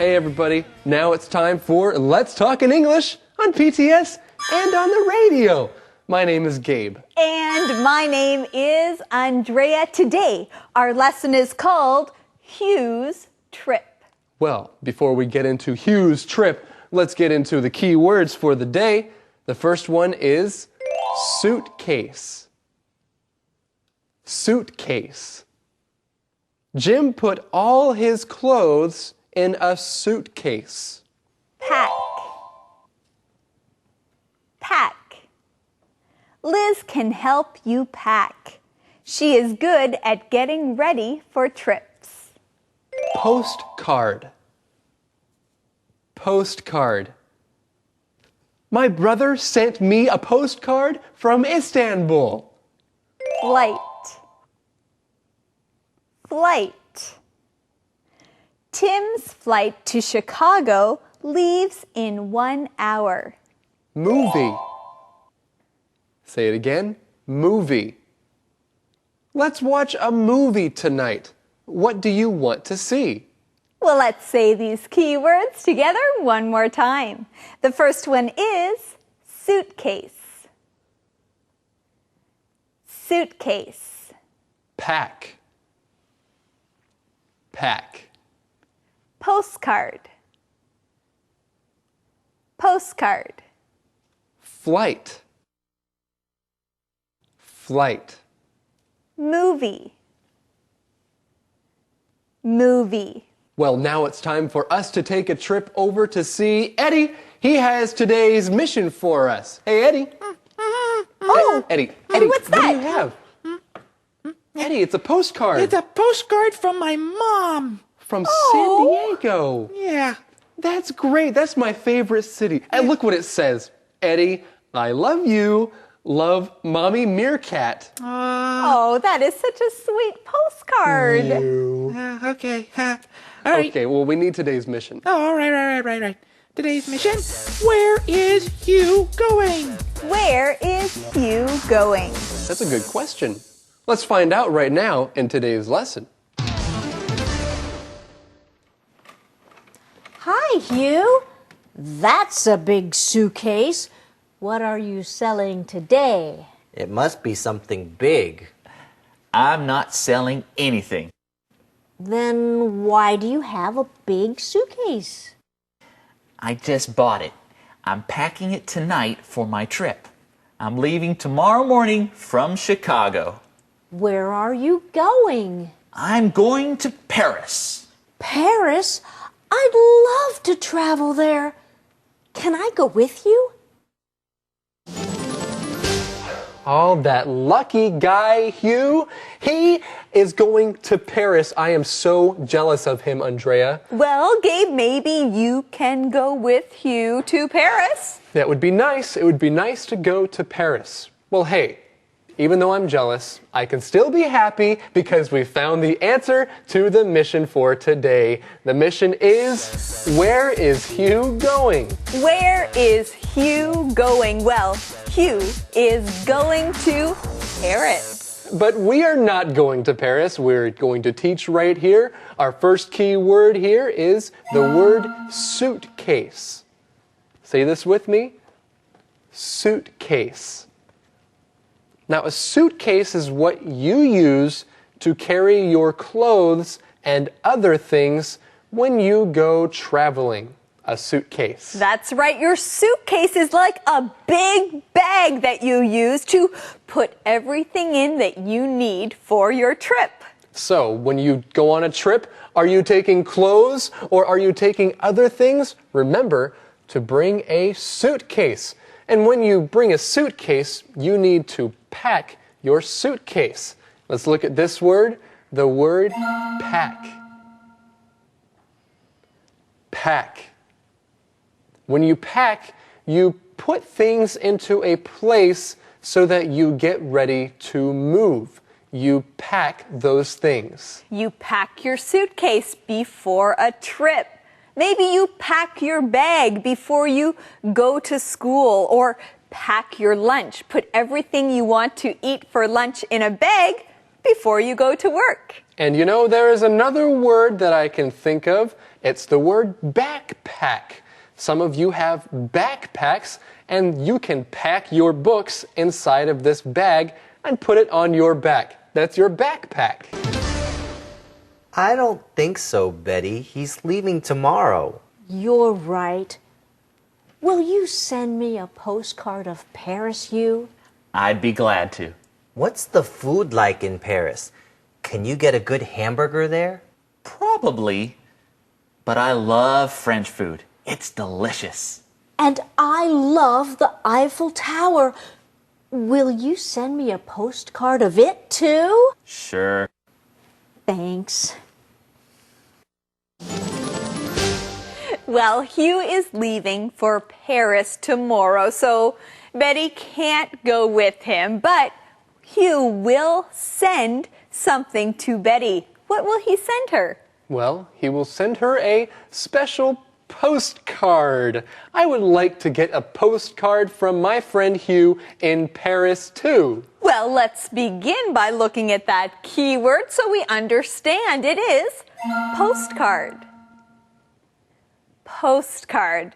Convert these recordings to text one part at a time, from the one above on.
Hey everybody, now it's time for Let's Talk in English on PTS and on the radio. My name is Gabe. And my name is Andrea. Today, our lesson is called Hugh's Trip. Well, before we get into Hugh's trip, let's get into the key words for the day. The first one is suitcase. Suitcase. Jim put all his clothes in a suitcase. Pack. Pack. Liz can help you pack. She is good at getting ready for trips. Postcard. Postcard. My brother sent me a postcard from Istanbul. Flight. Flight. Tim's flight to Chicago leaves in 1 hour. Movie. Say it again. Movie. Let's watch a movie tonight. What do you want to see? Well, let's say these key words together one more time. The first one is suitcase. Suitcase. Pack. Pack. Postcard. Postcard. Flight. Flight. Movie. Movie. Well, now it's time for us to take a trip over to see Eddie. He has today's mission for us. Hey, Eddie. Oh, Eddie, what's that? What do you have? Eddie, it's a postcard. It's a postcard from my mom. From San Diego. Yeah. That's great. That's my favorite city. And look what it says. Eddie, I love you. Love, Mommy Meerkat. Oh, that is such a sweet postcard. Okay. All right. Okay, well, we need today's mission. Oh, all right. Today's mission, where is Hugh going? Where is Hugh going? That's a good question. Let's find out right now in today's lesson. Hi, Hugh. That's a big suitcase. What are you selling today? It must be something big. I'm not selling anything. Then why do you have a big suitcase? I just bought it. I'm packing it tonight for my trip. I'm leaving tomorrow morning from Chicago. Where are you going? I'm going to Paris. Paris? I'd love to travel there. Can I go with you? Oh, that lucky guy, Hugh. He is going to Paris. I am so jealous of him, Andrea. Well, Gabe, maybe you can go with Hugh to Paris. That would be nice. It would be nice to go to Paris. Well, hey, even though I'm jealous, I can still be happy because we found the answer to the mission for today. The mission is, where is Hugh going? Where is Hugh going? Well, Hugh is going to Paris. But we are not going to Paris. We're going to teach right here. Our first key word here is the word suitcase. Say this with me. Suitcase. Now, a suitcase is what you use to carry your clothes and other things when you go traveling. A suitcase. That's right. Your suitcase is like a big bag that you use to put everything in that you need for your trip. So, when you go on a trip, are you taking clothes or are you taking other things? Remember to bring a suitcase. And when you bring a suitcase, you need to pack your suitcase. Let's look at this word, the word pack. Pack. When you pack, you put things into a place so that you get ready to move. You pack those things. You pack your suitcase before a trip. Maybe you pack your bag before you go to school, or pack your lunch. Put everything you want to eat for lunch in a bag before you go to work. And you know, there is another word that I can think of. It's the word backpack. Some of you have backpacks, and you can pack your books inside of this bag and put it on your back. That's your backpack. I don't think so, Betty. He's leaving tomorrow. You're right. Will you send me a postcard of Paris, Hugh? I'd be glad to. What's the food like in Paris? Can you get a good hamburger there? Probably, but I love French food. It's delicious. And I love the Eiffel Tower. Will you send me a postcard of it too? Sure. Thanks. Well, Hugh is leaving for Paris tomorrow, so Betty can't go with him, but Hugh will send something to Betty. What will he send her? Well, he will send her a special postcard. I would like to get a postcard from my friend Hugh in Paris too. Well, let's begin by looking at that keyword so we understand. It is postcard. Postcard.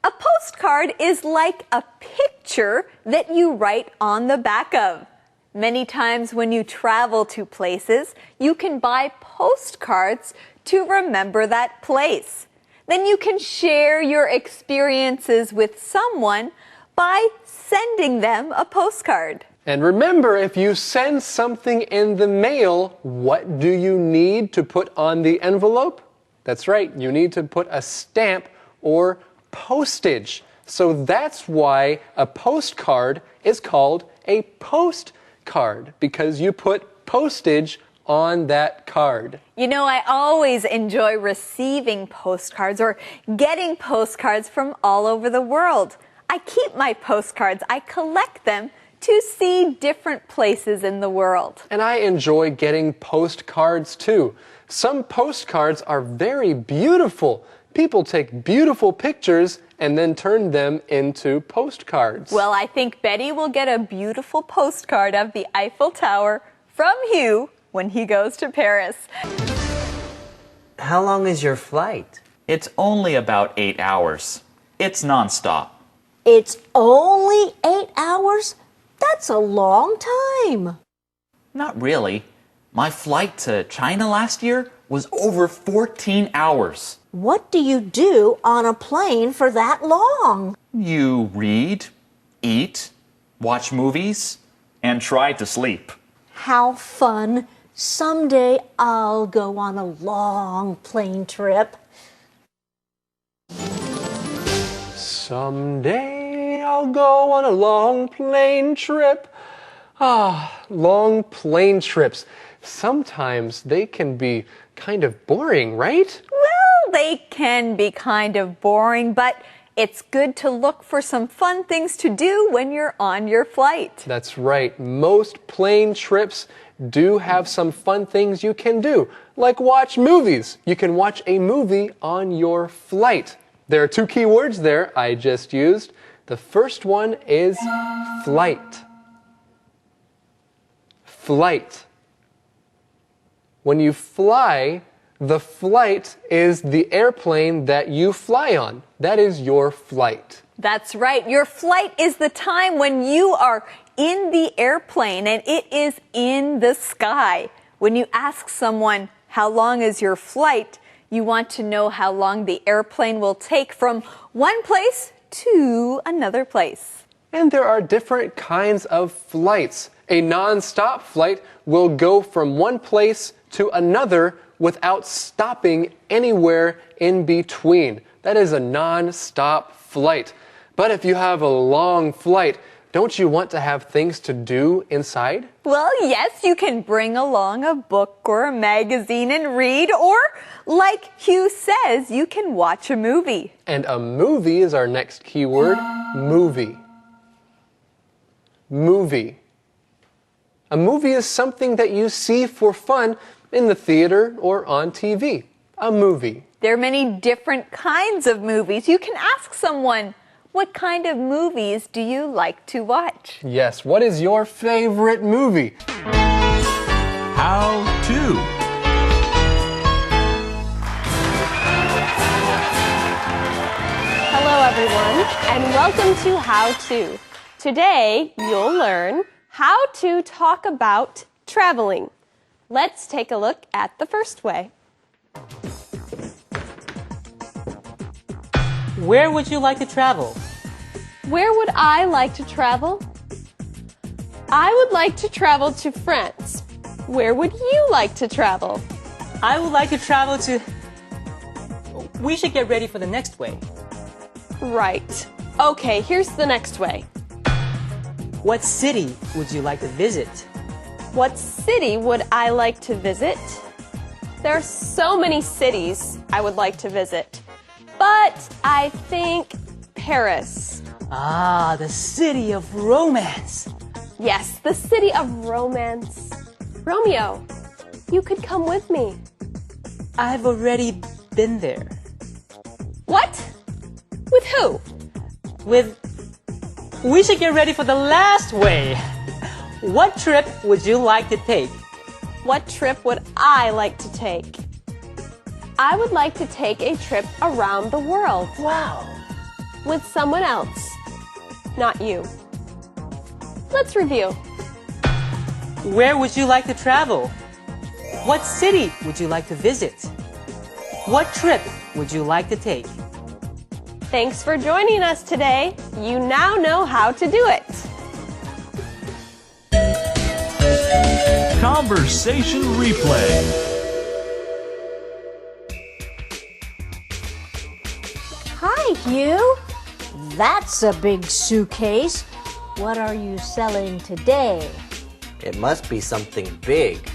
A postcard is like a picture that you write on the back of. Many times when you travel to places, you can buy postcards to remember that place. Then you can share your experiences with someone by sending them a postcard. And remember, if you send something in the mail, what do you need to put on the envelope? That's right, you need to put a stamp or postage. So that's why a postcard is called a postcard, because you put postage on that card. You know, I always enjoy receiving postcards or getting postcards from all over the world. I keep my postcards. I collect them to see different places in the world. And I enjoy getting postcards too. Some postcards are very beautiful. People take beautiful pictures and then turn them into postcards. Well, I think Betty will get a beautiful postcard of the Eiffel Tower from Hugh when he goes to Paris. How long is your flight? It's only about 8 hours. It's nonstop. It's only 8 hours? That's a long time. Not really. My flight to China last year was over 14 hours. What do you do on a plane for that long? You read, eat, watch movies, and try to sleep. How fun. Someday I'll go on a long plane trip. Someday I'll go on a long plane trip. Long plane trips. Sometimes they can be kind of boring, right? Well, they can be kind of boring, but it's good to look for some fun things to do when you're on your flight. That's right. Most plane trips do have some fun things you can do, like watch movies. You can watch a movie on your flight. There are two key words there I just used. The first one is flight. Flight. When you fly, the flight is the airplane that you fly on. That is your flight. That's right. Your flight is the time when you are in the airplane and it is in the sky. When you ask someone, how long is your flight? You want to know how long the airplane will take from one place to another place. And there are different kinds of flights. A non-stop flight will go from one place to another without stopping anywhere in between. That is a non-stop flight. But if you have a long flight, don't you want to have things to do inside? Well, yes, you can bring along a book or a magazine and read, or like Hugh says, you can watch a movie. And a movie is our next keyword, movie. Movie. A movie is something that you see for fun in the theater or on TV. A movie. There are many different kinds of movies. You can ask someone, what kind of movies do you like to watch? Yes, what is your favorite movie? How to. everyone, and welcome to How To. Today, you'll learn how to talk about traveling. Let's take a look at the first way. Where would you like to travel? Where would I like to travel? I would like to travel to France. Where would you like to travel? I would like to travel to... We should get ready for the next way. Right. Okay, here's the next way. What city would you like to visit? What city would I like to visit? There are so many cities I would like to visit, but I think Paris. Ah, the city of romance. Yes, the city of romance. Romeo, you could come with me. I've already been there. What? With who? We should get ready for the last way. What trip would you like to take? What trip would I like to take? I would like to take a trip around the world. Wow. With someone else, not you. Let's review. Where would you like to travel? What city would you like to visit? What trip would you like to take? Thanks for joining us today. You now know how to do it. Conversation replay. Hi, Hugh. That's a big suitcase. What are you selling today? It must be something big.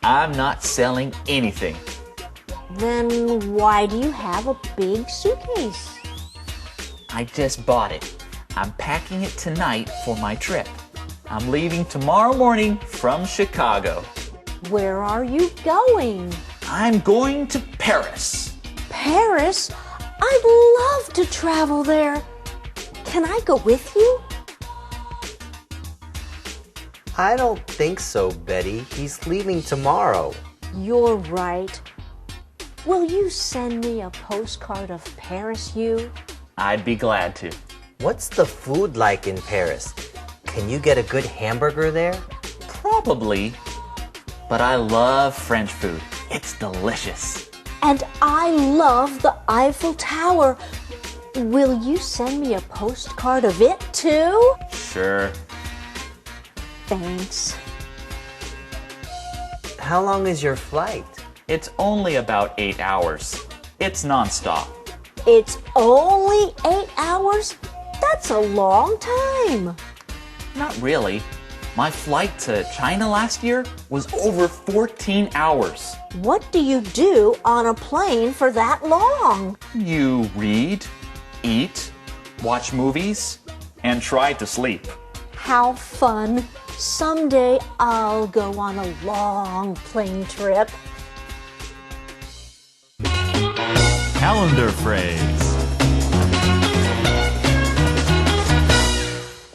I'm not selling anything. Then why do you have a big suitcase? I just bought it. I'm packing it tonight for my trip. I'm leaving tomorrow morning from Chicago. Where are you going? I'm going to Paris. Paris? I'd love to travel there. Can I go with you? I don't think so, Betty. He's leaving tomorrow. You're right. Will you send me a postcard of Paris, Hugh? I'd be glad to. What's the food like in Paris? Can you get a good hamburger there? Probably, but I love French food. It's delicious. And I love the Eiffel Tower. Will you send me a postcard of it too? Sure. Thanks. How long is your flight? It's only about 8 hours. It's nonstop. It's only 8 hours? That's a long time. Not really. My flight to China last year was over 14 hours. What do you do on a plane for that long? You read, eat, watch movies, and try to sleep. How fun. Someday I'll go on a long plane trip. Calendar phrase.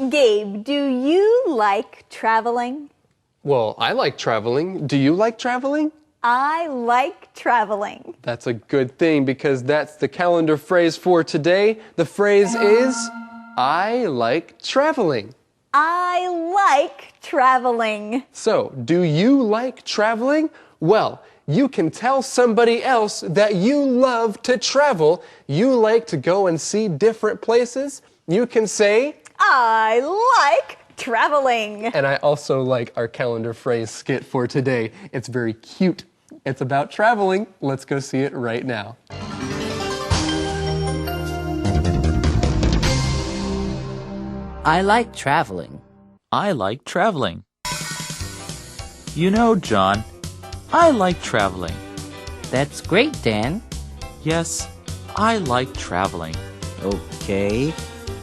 Gabe, do you like traveling? Well, I like traveling. Do you like traveling? I like traveling. That's a good thing because that's the calendar phrase for today. The phrase is, I like traveling. I like traveling. So, do you like traveling? Well, you can tell somebody else that you love to travel. You like to go and see different places. You can say, I like traveling. and I also like our calendar phrase skit for today. It's very cute. It's about traveling. Let's go see it right now. I like traveling. I like traveling. You know, John, I like traveling. That's great, Dan. Yes, I like traveling. Okay.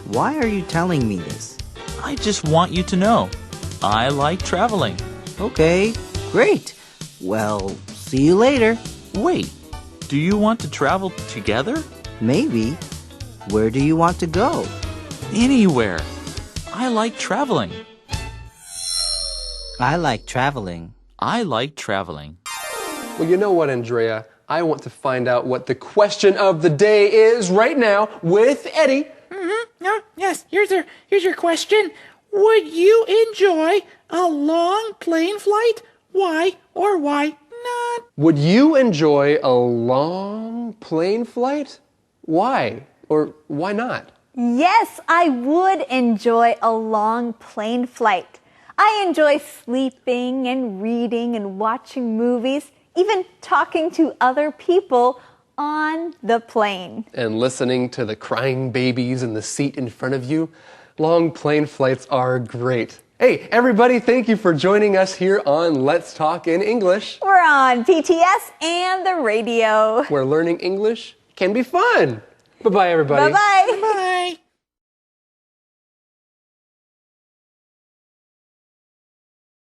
Why are you telling me this? I just want you to know. I like traveling. Okay, great. Well, see you later. Wait, do you want to travel together? Maybe. Where do you want to go? Anywhere. I like traveling. I like traveling. I like traveling. Well, you know what, Andrea? I want to find out what the question of the day is right now with Eddie. Yes, here's your question. Would you enjoy a long plane flight? Why or why not? Would you enjoy a long plane flight? Why or why not? Yes, I would enjoy a long plane flight. I enjoy sleeping and reading and watching movies, even talking to other people on the plane. And listening to the crying babies in the seat in front of you. Long plane flights are great. Hey, everybody, thank you for joining us here on Let's Talk in English, We're on PTS and the radio. where learning English can be fun. Bye-bye, everybody. Bye-bye. Bye.